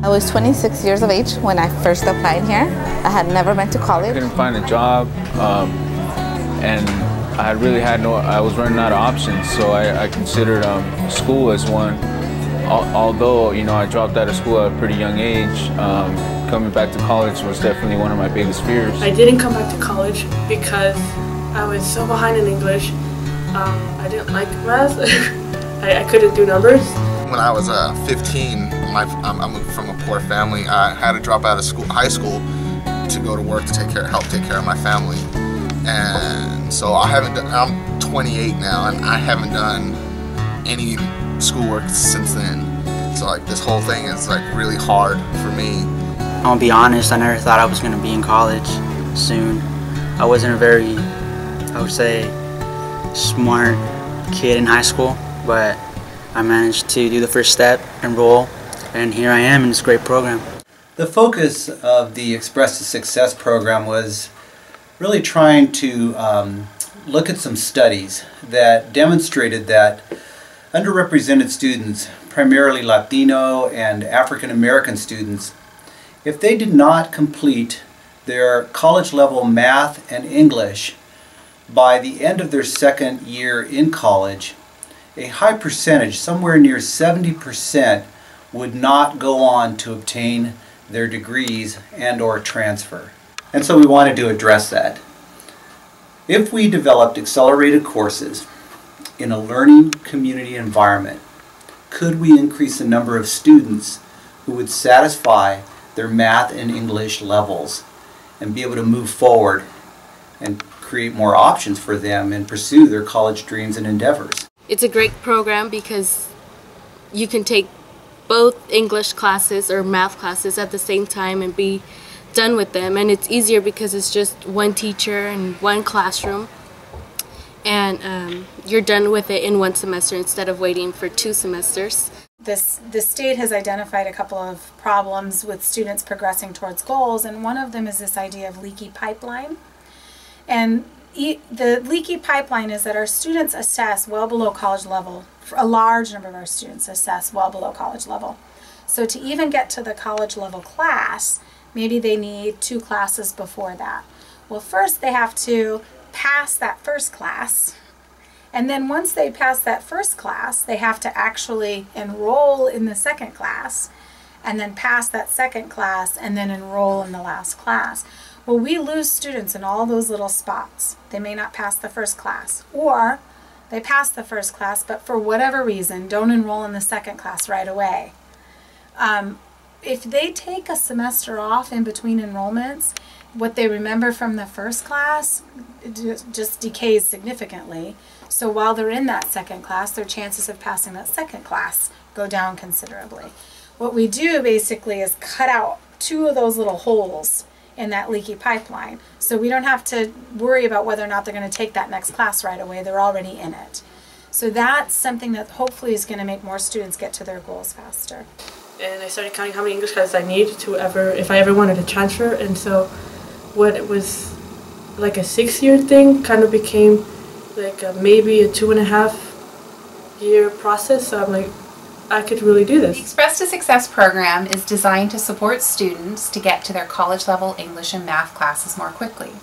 I was 26 years of age when I first applied here. I had never been to college. I couldn't find a job, and I really had I was running out of options, so I considered school as one. Although, you know, I dropped out of school at a pretty young age, coming back to college was definitely one of my biggest fears. I didn't come back to college because I was so behind in English. I didn't like math. I couldn't do numbers. When I was 15, I'm from a poor family. I had to drop out of high school, to go to work to help take care of my family. And so I'm 28 now, and I haven't done any schoolwork since then. So like this whole thing is like really hard for me. I'll be honest, I never thought I was going to be in college soon. I wasn't a very, I would say, smart kid in high school, but I managed to do the first step, enroll, and here I am in this great program. The focus of the Express to Success program was really trying to look at some studies that demonstrated that underrepresented students, primarily Latino and African American students, if they did not complete their college level math and English by the end of their second year in college, a high percentage, somewhere near 70%, would not go on to obtain their degrees and or transfer. And so we wanted to address that. If we developed accelerated courses in a learning community environment, could we increase the number of students who would satisfy their math and English levels and be able to move forward and create more options for them and pursue their college dreams and endeavors? It's a great program because you can take both English classes or math classes at the same time and be done with them, and it's easier because it's just one teacher and one classroom, and you're done with it in one semester instead of waiting for 2 semesters. The state has identified a couple of problems with students progressing towards goals, and one of them is this idea of leaky pipeline. And the leaky pipeline is that our students assess well below college level. A large number of our students assess well below college level. So to even get to the college level class, maybe they need 2 classes before that. Well, first they have to pass that first class, and then once they pass that first class, they have to actually enroll in the second class, and then pass that second class, and then enroll in the last class. Well, we lose students in all those little spots. They may not pass the first class, or they pass the first class, but for whatever reason don't enroll in the second class right away. If they take a semester off in between enrollments, what they remember from the first class just decays significantly. So while they're in that second class, their chances of passing that second class go down considerably. What we do basically is cut out 2 of those little holes in that leaky pipeline, so we don't have to worry about whether or not they're going to take that next class right away. They're already in it. So that's something that hopefully is going to make more students get to their goals faster. And I started counting how many English classes I need if I ever wanted to transfer, and so what it was like a 6-year thing kind of became like maybe a 2.5-year process. So I'm like, I could really do this. The Express to Success program is designed to support students to get to their college level English and math classes more quickly.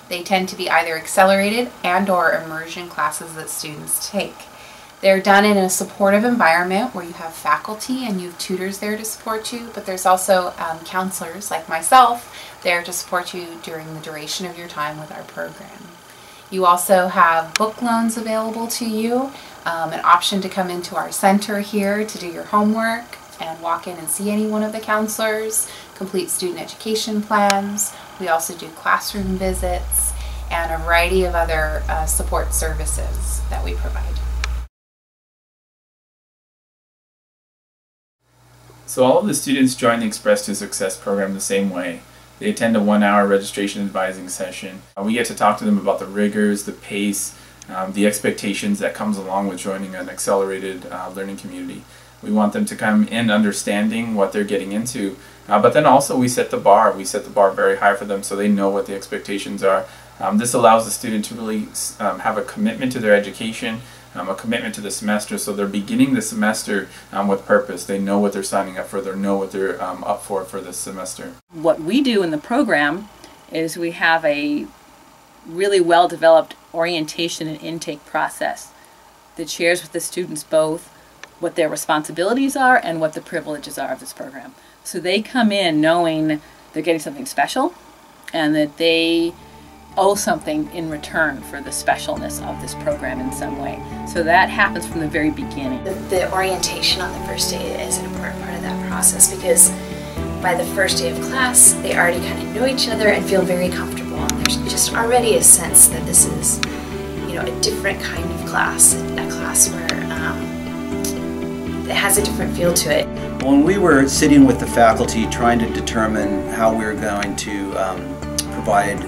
They tend to be either accelerated and or immersion classes that students take. They're done in a supportive environment where you have faculty and you have tutors there to support you, but there's also counselors like myself there to support you during the duration of your time with our program. You also have book loans available to you, an option to come into our center here to do your homework and walk in and see any one of the counselors, complete student education plans. We also do classroom visits and a variety of other support services that we provide. So all of the students join the Express to Success program the same way. They attend a 1-hour registration advising session. We get to talk to them about the rigors, the pace, the expectations that comes along with joining an accelerated learning community. We want them to come in understanding what they're getting into, but then also we set the bar. We set the bar very high for them so they know what the expectations are. This allows the student to really have a commitment to their education, a commitment to the semester, so they're beginning the semester with purpose. They know what they're signing up for, they know what they're up for this semester. What we do in the program is we have a really well-developed orientation and intake process that shares with the students both what their responsibilities are and what the privileges are of this program. So they come in knowing they're getting something special and that they owe something in return for the specialness of this program in some way. So that happens from the very beginning. The orientation on the first day is an important part of that process, because by the first day of class they already kind of know each other and feel very comfortable, and there's just already a sense that this is, you know, a different kind of class, a class where it has a different feel to it. When we were sitting with the faculty trying to determine how we were going to provide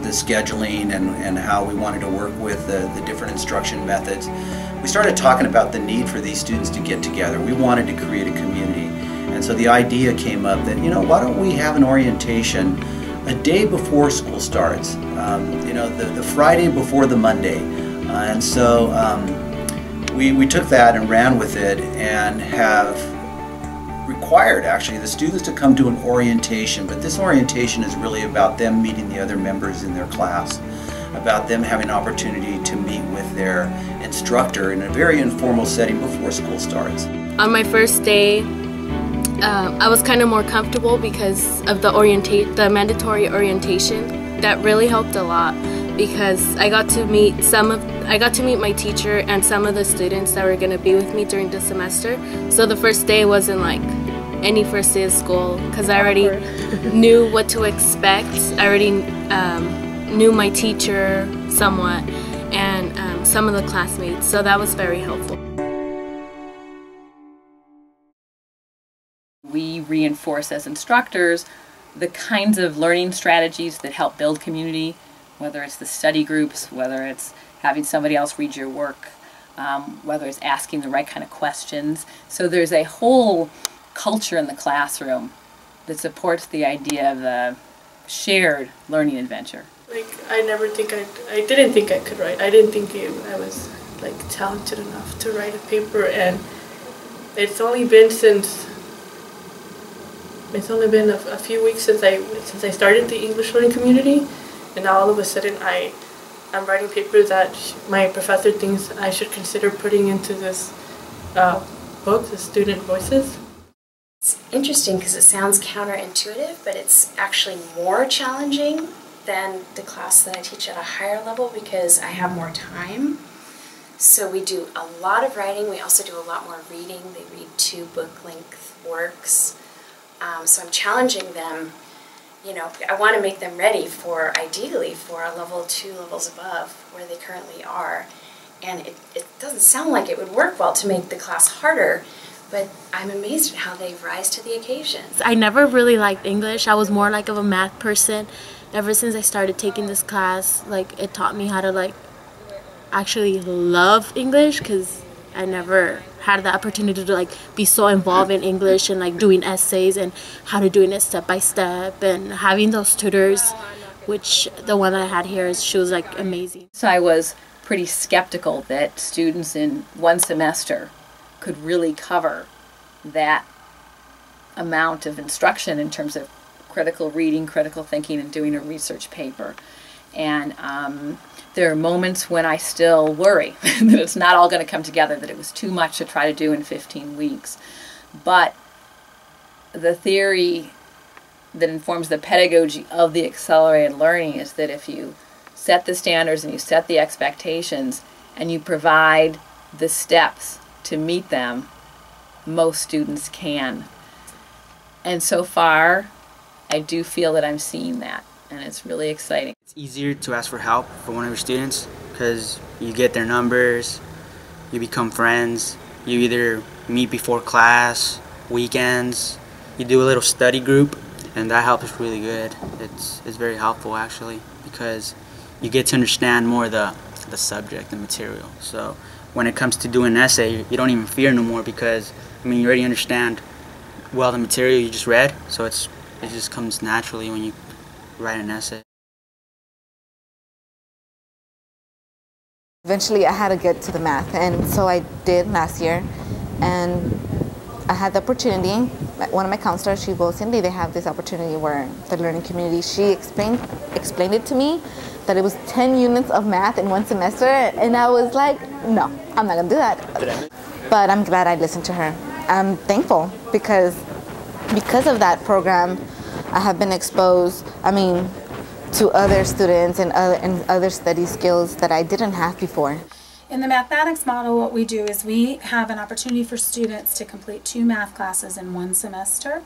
the scheduling and how we wanted to work with the different instruction methods, we started talking about the need for these students to get together. We wanted to create a community, and so the idea came up that, you know, why don't we have an orientation a day before school starts, you know, the Friday before the Monday. And so we took that and ran with it and have required actually the students to come to an orientation, but this orientation is really about them meeting the other members in their class, about them having an opportunity to meet with their instructor in a very informal setting before school starts. On my first day, I was kind of more comfortable because of the mandatory orientation. That really helped a lot, because I got to meet my teacher and some of the students that were going to be with me during the semester. So the first day wasn't like any first day of school, because I already knew what to expect. I already knew my teacher somewhat and some of the classmates, so that was very helpful. We reinforce as instructors the kinds of learning strategies that help build community, whether it's the study groups, whether it's having somebody else read your work, whether it's asking the right kind of questions. So there's a whole culture in the classroom that supports the idea of a shared learning adventure. Like, I didn't think I could write. I didn't think I was like talented enough to write a paper, and it's only been a few weeks since I started the English learning community, and now all of a sudden I'm writing papers that my professor thinks I should consider putting into this book, the Student Voices. It's interesting because it sounds counterintuitive, but it's actually more challenging than the class that I teach at a higher level because I have more time. So we do a lot of writing. We also do a lot more reading. They read 2 book-length works. So I'm challenging them. You know, I want to make them ready ideally for a level 2, levels above where they currently are. And it doesn't sound like it would work well to make the class harder, but I'm amazed at how they rise to the occasion. I never really liked English. I was more like of a math person. Ever since I started taking this class, like, it taught me how to like actually love English, because I never had the opportunity to like be so involved in English and like doing essays and how to doing it step by step, and having those tutors, which the one I had here, she was like amazing. So I was pretty skeptical that students in one semester could really cover that amount of instruction in terms of critical reading, critical thinking, and doing a research paper. And there are moments when I still worry that it's not all going to come together, that it was too much to try to do in 15 weeks. But the theory that informs the pedagogy of the accelerated learning is that if you set the standards and you set the expectations and you provide the steps to meet them, most students can. And so far, I do feel that I'm seeing that, and it's really exciting. It's easier to ask for help for one of your students because you get their numbers, you become friends, you either meet before class, weekends, you do a little study group, and that helps really good. It's very helpful actually, because you get to understand more the subject, the material. So when it comes to doing an essay, you don't even fear no more, because I mean, you already understand well the material you just read, so it just comes naturally when you write an essay. Eventually I had to get to the math, and so I did last year, and I had the opportunity. One of my counselors, she goes, Cindy, they have this opportunity where the learning community, she explained it to me that it was 10 units of math in one semester, and I was like, no, I'm not gonna do that. But I'm glad I listened to her. I'm thankful because of that program, I have been exposed, to other students and other study skills that I didn't have before. In the mathematics model, what we do is we have an opportunity for students to complete 2 math classes in one semester.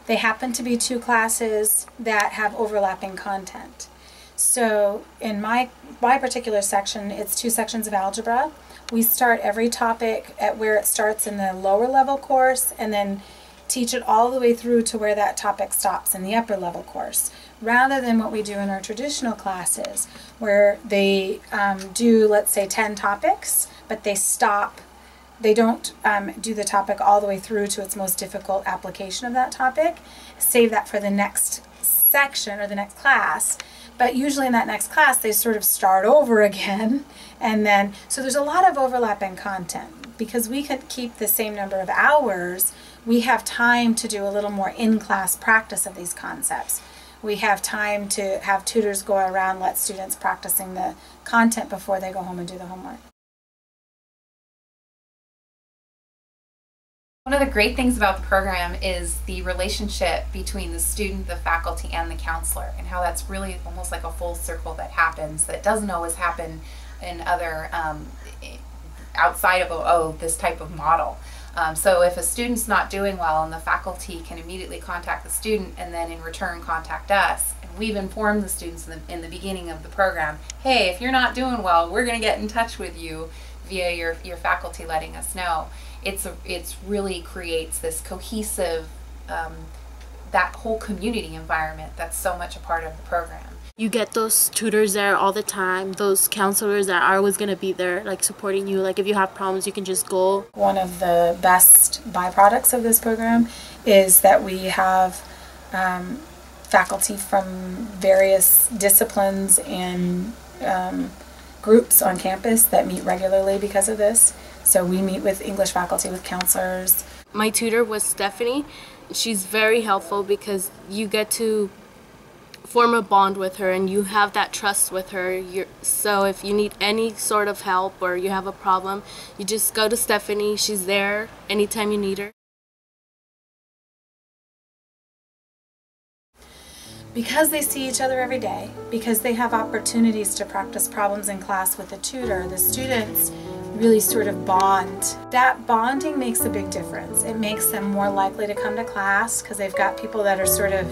They happen to be 2 classes that have overlapping content. So in my particular section, it's 2 sections of algebra. We start every topic at where it starts in the lower level course and then teach it all the way through to where that topic stops in the upper level course, rather than what we do in our traditional classes where they do, let's say, 10 topics, but they stop. They don't do the topic all the way through to its most difficult application of that topic. Save that for the next section or the next class. But usually in that next class, they sort of start over again. And then, so there's a lot of overlapping content. Because we could keep the same number of hours, we have time to do a little more in-class practice of these concepts. We have time to have tutors go around, let students practicing the content before they go home and do the homework. One of the great things about the program is the relationship between the student, the faculty, and the counselor, and how that's really almost like a full circle that happens that doesn't always happen in other outside of this type of model. So if a student's not doing well, and the faculty can immediately contact the student and then in return contact us, and we've informed the students in the beginning of the program, hey, if you're not doing well, we're going to get in touch with you via your faculty letting us know. It's really creates this cohesive, that whole community environment that's so much a part of the program. You get those tutors there all the time, those counselors that are always going to be there, like supporting you. Like if you have problems, you can just go. One of the best byproducts of this program is that we have faculty from various disciplines and groups on campus that meet regularly because of this. So we meet with English faculty, with counselors. My tutor was Stephanie. She's very helpful because you get to form a bond with her and you have that trust with her. So if you need any sort of help or you have a problem, you just go to Stephanie. She's there anytime you need her. Because they see each other every day, because they have opportunities to practice problems in class with a tutor, the students really sort of bond. That bonding makes a big difference. It makes them more likely to come to class because they've got people that are sort of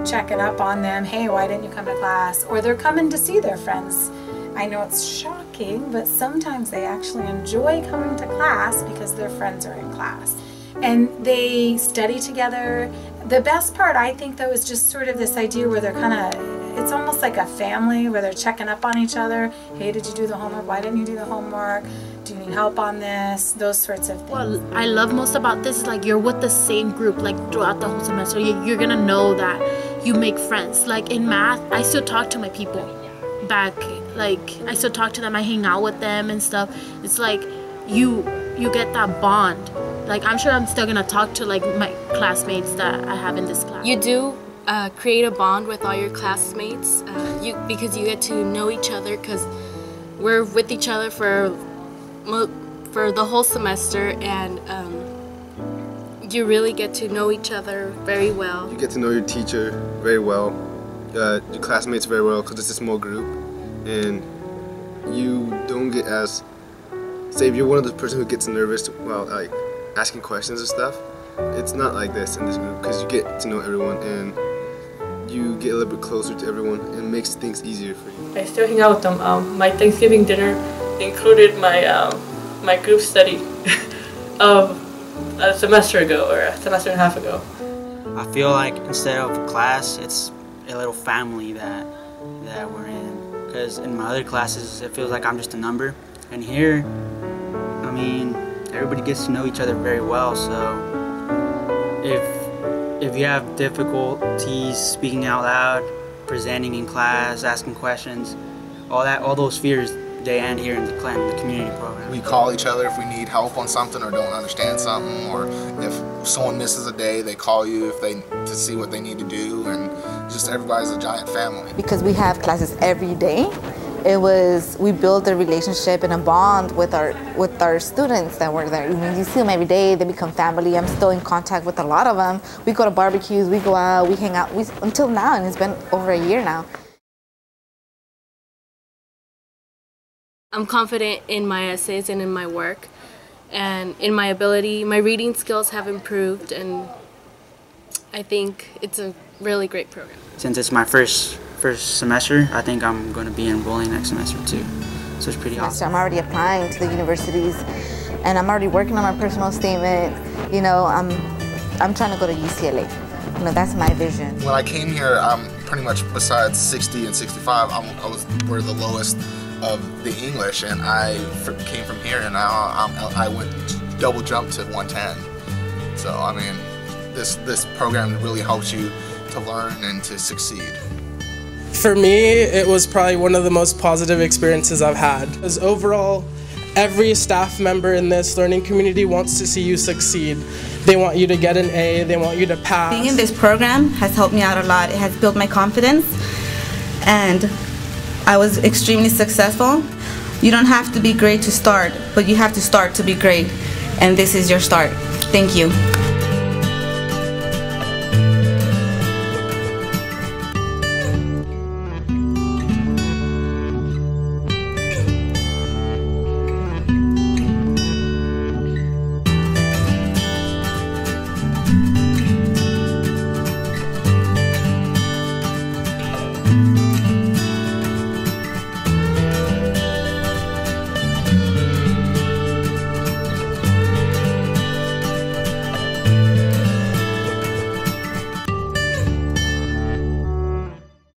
checking up on them. Hey, why didn't you come to class? Or they're coming to see their friends. I know it's shocking, but sometimes they actually enjoy coming to class because their friends are in class. And they study together. The best part, I think, though, is just sort of this idea where they're kind of, it's almost like a family where they're checking up on each other. Hey, did you do the homework? Why didn't you do the homework? Do you need help on this? Those sorts of things. What I love most about this is like you're with the same group like throughout the whole semester. You're gonna know that you make friends. Like in math, I still talk to my people back. Like I still talk to them. I hang out with them and stuff. It's like you get that bond. Like I'm sure I'm still gonna talk to like my classmates that I have in this class. You do create a bond with all your classmates because you get to know each other because we're with each other for the whole semester, and you really get to know each other very well. You get to know your teacher very well, your classmates very well because it's a small group, and you don't get as, say if you're one of the person who gets nervous while like asking questions and stuff, it's not like this in this group because you get to know everyone and you get a little bit closer to everyone and it makes things easier for you. I still hang out with them. My Thanksgiving dinner included my my group study of a semester ago or a semester and a half ago. I feel like instead of class, it's a little family that we're in. Because in my other classes, it feels like I'm just a number. And here, I mean, everybody gets to know each other very well. So if you have difficulties speaking out loud, presenting in class, asking questions, all those fears day end here in the community program. We call each other if we need help on something or don't understand something, or if someone misses a day, they call you to see what they need to do, and just everybody's a giant family. Because we have classes every day, we build a relationship and a bond with our students that were there. You see them every day, they become family. I'm still in contact with a lot of them. We go to barbecues, we go out, we hang out, until now, and it's been over a year now. I'm confident in my essays and in my work, and in my ability. My reading skills have improved, and I think it's a really great program. Since it's my first semester, I think I'm going to be enrolling next semester too. So it's pretty awesome. I'm already applying to the universities, and I'm already working on my personal statement. You know, I'm trying to go to UCLA. You know, that's my vision. When I came here, pretty much besides 60 and 65, we're the lowest of the English, and I came from here, and now I went double jump to 110. So I mean, this program really helps you to learn and to succeed. For me, it was probably one of the most positive experiences I've had. Because overall, every staff member in this learning community wants to see you succeed. They want you to get an A, they want you to pass. Being in this program has helped me out a lot. It has built my confidence, and I was extremely successful. You don't have to be great to start, but you have to start to be great, and this is your start. Thank you.